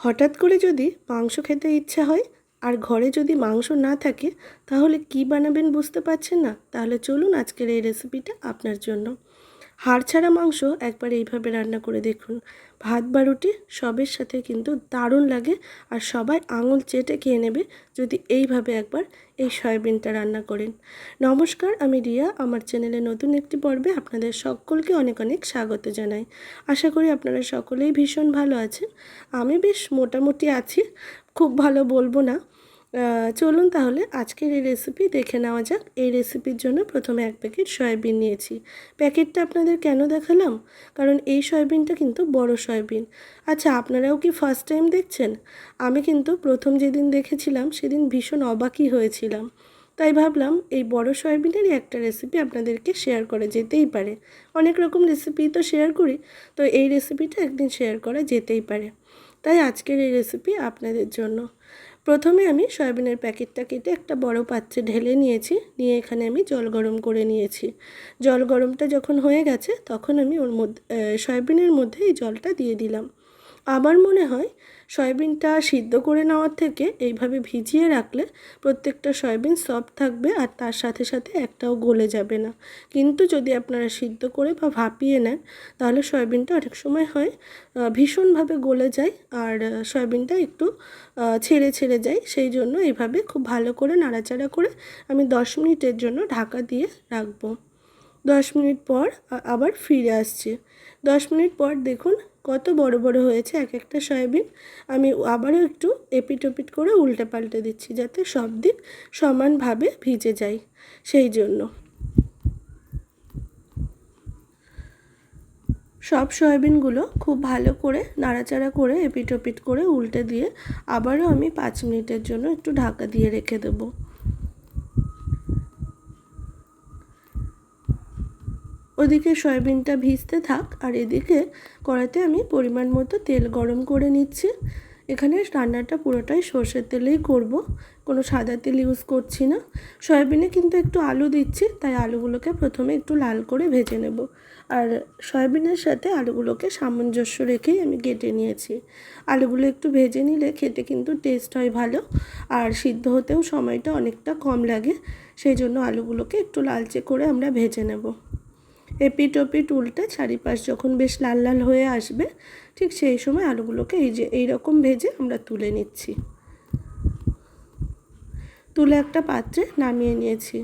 হঠাৎ করে যদি মাংস খেতে ইচ্ছা হয় আর ঘরে যদি মাংস না থাকে তাহলে কি বানাবেন বুঝতে পারছেন না? তাহলে চলুন আজকের এই রেসিপিটা আপনার জন্য। হাড় ছাড়া মাংস একবার এইভাবে রান্না করে দেখুন। ভাত বা রুটি সবের সাথে কিন্তু দারুণ লাগে আর সবাই আঙুল চেটে খেয়ে নেবে যদি এইভাবে একবার এই সয়াবিনটা রান্না করেন। নমস্কার, আমি রিয়া। আমার চ্যানেলে নতুন একটি পর্বে আপনাদের সকলকে অনেক অনেক স্বাগত জানাই। আশা করি আপনারা সকলেই ভীষণ ভালো আছেন। আমি বেশ মোটামুটি আছি, খুব ভালো বলবো না। চলুন তাহলে আজকের এই রেসিপি দেখে নেওয়া যাক। এই রেসিপির জন্য প্রথমে 1 প্যাকেট সয়াবিন নিয়েছি। প্যাকেটটা আপনাদের কেন দেখালাম? কারণ এই সয়াবিনটা কিন্তু বড় সয়াবিন। আচ্ছা, আপনারাও কি ফার্স্ট টাইম দেখছেন? আমি কিন্তু প্রথম যেদিন দেখেছিলাম সেদিন ভীষণ অবাকই হয়েছিলাম। তাই ভাবলাম এই বড় সয়াবিনেরই একটা রেসিপি আপনাদেরকে শেয়ার করা যেতেই পারে। অনেক রকম রেসিপি তো শেয়ার করি, তো এই রেসিপিটা একদিন শেয়ার করা যেতেই পারে। তাই আজকের এই রেসিপি আপনাদের জন্য। প্রথমে আমি সয়াবিনের প্যাকেটটা কেটে একটা বড় পাত্রে ঢেলে নিয়েছি। নিয়ে এখানে আমি জল গরম করে নিয়েছি। জল গরমটা যখন হয়ে গেছে তখন আমি ওর মধ্যে সয়াবিনের মধ্যে এই জলটা দিয়ে দিলাম। আমার মনে হয় সয়াবিনটা সিদ্ধ করে নেওয়ার থেকে এইভাবে ভিজিয়ে রাখলে প্রত্যেকটা সয়াবিন সফট থাকবে আর তার সাথে সাথে একটাও গলে যাবে না। কিন্তু যদি আপনারা সিদ্ধ করে বা ভাপিয়ে নেন তাহলে সয়াবিনটা অনেক সময় হয় ভীষণভাবে গলে যায় আর সয়াবিনটা একটু ছেড়ে ছেড়ে যায়। সেই জন্য এইভাবে খুব ভালো করে নাড়াচাড়া করে আমি 10 মিনিটের জন্য ঢাকা দিয়ে রাখবো। 10 মিনিট পর আবার ফিরে আসছি। 10 মিনিট পর দেখুন কত বড় বড় হয়েছে এক একটা সয়াবিন। আমি আবারও একটু এপিট ওপিট করে উল্টে পাল্টে দিচ্ছি যাতে সব দিক সমানভাবে ভিজে যায়। সেই জন্য সব সয়াবিনগুলো খুব ভালো করে নাড়াচাড়া করে এপিট ওপিট করে উল্টে দিয়ে আবারও আমি 5 মিনিটের জন্য একটু ঢাকা দিয়ে রেখে দেবো। ওদিকে সয়াবিনটা ভিজতে থাক আর এদিকে কড়াইতে আমি পরিমাণ মতো তেল গরম করে নিচ্ছি। এখানে রান্নাটা পুরোটাই সর্ষের তেলেই করব, কোনো সাদা তেল ইউজ করছি না। সয়াবিনে কিন্তু একটু আলু দিচ্ছি, তাই আলুগুলোকে প্রথমে একটু লাল করে ভেজে নেব। আর সয়াবিনের সাথে আলুগুলোকে সামঞ্জস্য রেখেই আমি কেটে নিয়েছি। আলুগুলো একটু ভেজে নিলে খেতে কিন্তু টেস্ট হয় ভালো আর সিদ্ধ হতেও সময়টা অনেকটা কম লাগে। সেই জন্য আলুগুলোকে একটু লালচে করে আমরা ভেজে নেব। এপিট ওপিট উল্টে চারিপাশ যখন বেশ লাল লাল হয়ে আসবে ঠিক সেই সময় আলুগুলোকে এইরকম ভেজে আমরা তুলে নিচ্ছি। তুলে একটা পাত্রে নামিয়ে নিয়েছি।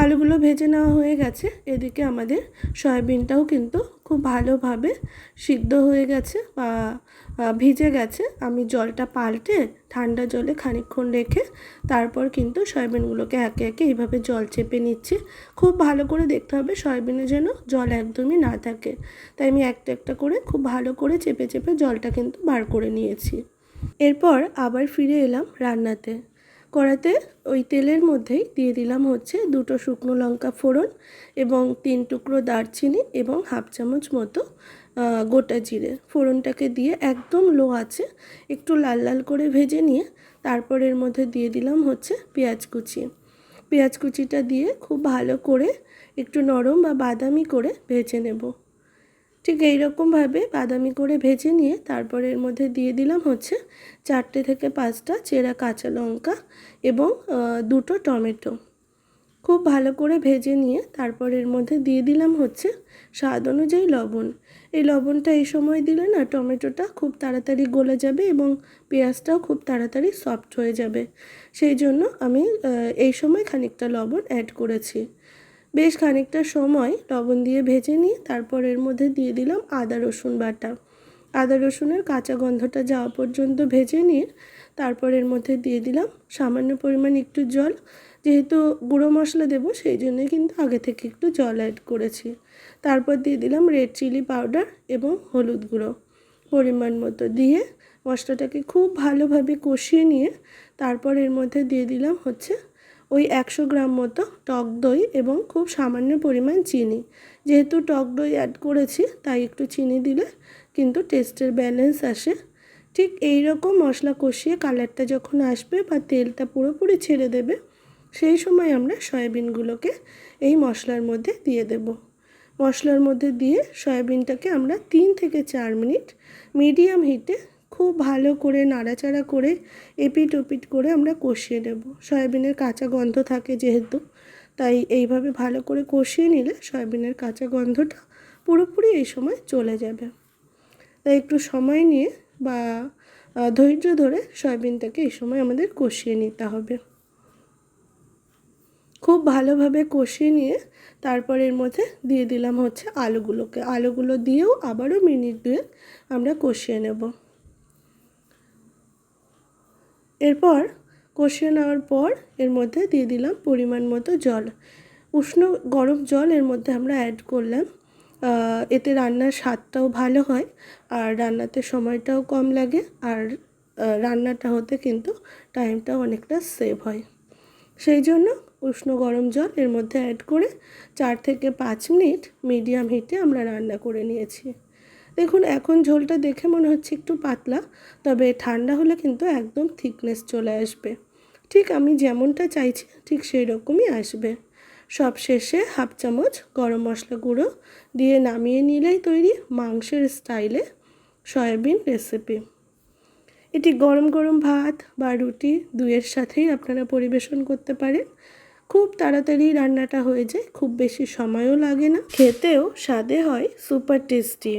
আলুগুলো ভেজে নেওয়া হয়ে গেছে। এদিকে আমাদের সয়াবিনটাও কিন্তু খুব ভালোভাবে সিদ্ধ হয়ে গেছে বা ভিজে গেছে। আমি জলটা পাল্টে ঠান্ডা জলে খানিকক্ষণ রেখে তারপর কিন্তু সয়াবিনগুলোকে একে একে এইভাবে জল চেপে নিচ্ছি। খুব ভালো করে দেখতে হবে সয়াবিনে যেন জল একদমই না থাকে। তাই আমি একটা একটা করে খুব ভালো করে চেপে চেপে জলটা কিন্তু বার করে নিয়েছি। এরপর আবার ফিরে এলাম রান্নাতে। কড়াতে ওই তেলের মধ্যেই দিয়ে দিলাম হচ্ছে 2টো শুকনো লঙ্কা ফোড়ন এবং 3 টুকরো দারচিনি এবং হাফ চামচ মতো গোটা জিরে। ফোড়নটাকে দিয়ে একদম লো আছে একটু লাল লাল করে ভেজে নিয়ে তারপর এর মধ্যে দিয়ে দিলাম হচ্ছে পেঁয়াজ কুচি। পেঁয়াজ কুচিটা দিয়ে খুব ভালো করে একটু নরম বা বাদামি করে ভেজে নেব। ঠিক এইরকমভাবে বাদামি করে ভেজে নিয়ে তারপর এর মধ্যে দিয়ে দিলাম হচ্ছে 4টে থেকে 5টা চেরা কাঁচা লঙ্কা এবং 2টো টমেটো। খুব ভালো করে ভেজে নিয়ে তারপর এর মধ্যে দিয়ে দিলাম হচ্ছে স্বাদ অনুযায়ী লবণ। এই লবণটা এই সময় দিলে না টমেটোটা খুব তাড়াতাড়ি গলে যাবে এবং পেঁয়াজটাও খুব তাড়াতাড়ি সফট হয়ে যাবে। সেই জন্য আমি এই সময় খানিকটা লবণ অ্যাড করেছি। বেশ খানিকটা সময় লবণ দিয়ে ভেজে নিয়ে তারপর এর মধ্যে দিয়ে দিলাম আদা রসুন বাটা। আদা রসুনের কাঁচা গন্ধটা যাওয়া পর্যন্ত ভেজে নিয়ে তারপর এর মধ্যে দিয়ে দিলাম সামান্য পরিমাণ একটু জল। যেহেতু গুঁড়ো মশলা দেবো সেই জন্যই কিন্তু আগে থেকে একটু জল অ্যাড করেছি। তারপর দিয়ে দিলাম রেড চিলি পাউডার এবং হলুদ গুঁড়ো পরিমাণ মতো দিয়ে মশলাটাকে খুব ভালোভাবে কষিয়ে নিয়ে তারপর এর মধ্যে দিয়ে দিলাম হচ্ছে ওই 100 গ্রাম মতো টক দই এবং খুব সামান্য পরিমাণ চিনি। যেহেতু টক দই অ্যাড করেছি তাই একটু চিনি দিলে কিন্তু টেস্টের ব্যালেন্স আসে। ঠিক এই রকম মশলা কষিয়ে কালারটা যখন আসবে বা তেলটা পুরোপুরি ছেড়ে দেবে সেই সময় আমরা সয়াবিনগুলোকে এই মশলার মধ্যে দিয়ে দেব। মশলার মধ্যে দিয়ে সয়াবিনটাকে আমরা 3 থেকে 4 মিনিট মিডিয়াম হিটে খুব ভালো করে নাড়াচাড়া করে এপিট ওপিট করে আমরা কষিয়ে নেব। সয়াবিনের কাঁচা গন্ধ থাকে যেহেতু, তাই এইভাবে ভালো করে কষিয়ে নিলে সয়াবিনের কাঁচা গন্ধটা পুরোপুরি এই সময় চলে যাবে। তাই একটু সময় নিয়ে বা ধৈর্য ধরে সয়াবিনটাকে এই সময় আমাদের কষিয়ে নিতে হবে। খুব ভালোভাবে কষিয়ে নিয়ে তারপর এর মধ্যে দিয়ে দিলাম হচ্ছে আলুগুলোকে। আলুগুলো দিয়েও আবারও মিনিট 2 আমরা কষিয়ে নেব। এরপর কষিয়ে নেওয়ার পর এর মধ্যে দিয়ে দিলাম পরিমাণ মতো জল। উষ্ণ গরম জল এর মধ্যে আমরা অ্যাড করলাম। এতে রান্নার স্বাদটাও ভালো হয়, আর রান্নাতে সময়টাও কম লাগে, আর রান্নাটা হতে কিন্তু টাইমটাও অনেকটা সেভ হয়। সেই জন্য উষ্ণ গরম জল এর মধ্যে অ্যাড করে 4 থেকে 5 মিনিট মিডিয়াম হিটে আমরা রান্না করে নিয়েছি। দেখুন এখন ঝোলটা দেখে মনে হচ্ছে একটু পাতলা, তবে ঠান্ডা হলে কিন্তু একদম থিকনেস চলে আসবে। ঠিক আমি যেমনটা চাইছি ঠিক সেই রকমই আসবে। সব শেষে হাফ চামচ গরম মশলা গুঁড়ো দিয়ে নামিয়ে নিলেই তৈরি মাংসের স্টাইলে সয়াবিন রেসিপি। এটি গরম গরম ভাত বা রুটি দুইয়ের সাথেই আপনারা পরিবেশন করতে পারেন। খুব তাড়াতাড়ি রান্নাটা হয়ে যায়, খুব বেশি সময়ও লাগে না, খেতেও স্বাদে হয় সুপার টেস্টি।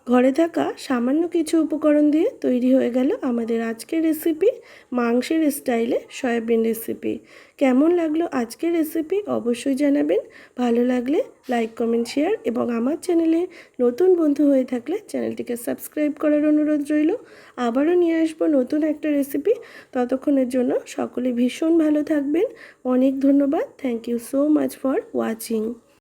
ঘরে থাকা সামান্য কিছু উপকরণ দিয়ে তৈরি হয়ে গেল আমাদের আজকের রেসিপি, মাংসের স্টাইলে সয়াবিন রেসিপি। কেমন লাগলো আজকের রেসিপি অবশ্যই জানাবেন। ভালো লাগলে লাইক কমেন্ট শেয়ার, এবং আমার চ্যানেলে নতুন বন্ধু হয়ে থাকলে চ্যানেলটিকে সাবস্ক্রাইব করার অনুরোধ রইল। আবারও নিয়ে আসবো নতুন একটা রেসিপি। ততক্ষণের জন্য সকলে ভীষণ ভালো থাকবেন। অনেক ধন্যবাদ। Thank you so much for watching.